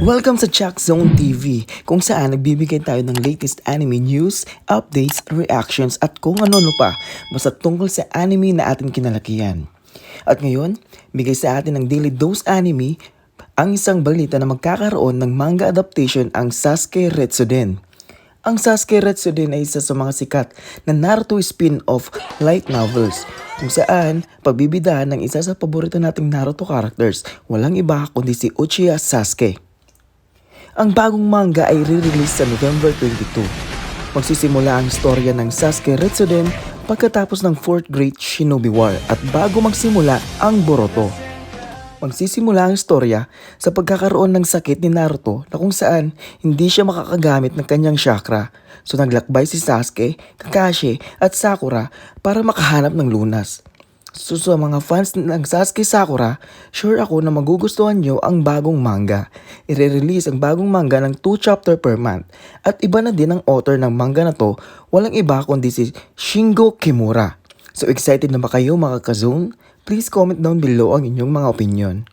Welcome sa Chuck Zone TV, kung saan nagbibigay tayo ng latest anime news, updates, reactions at kung ano-ano pa basta tungkol sa anime na ating kinalakihan. At ngayon, bigay sa atin ng Daily Dose Anime ang isang balita na magkakaroon ng manga adaptation ang Sasuke Retsuden. Ang Sasuke Retsuden ay isa sa mga sikat na Naruto spin-off light novels kung saan pagbibidahan ng isa sa paborito nating Naruto characters, walang iba kundi si Uchiha Sasuke. Ang bagong manga ay re-release sa November 22. Magsisimula ang storya ng Sasuke Retsuden pagkatapos ng 4th Great Shinobi War at bago magsimula ang Boruto. Magsisimula ang storya sa pagkakaroon ng sakit ni Naruto na kung saan hindi siya makakagamit ng kanyang chakra. So naglakbay si Sasuke, Kakashi at Sakura para makahanap ng lunas. So sa mga fans ng Sasuke Sakura, sure ako na magugustuhan nyo ang bagong manga. I-release ang bagong manga ng 2 chapter per month. At iba na din ang author ng manga na to, walang iba kundi si Shingo Kimura. So excited na ba kayo mga ka-zone? Please comment down below ang inyong mga opinion.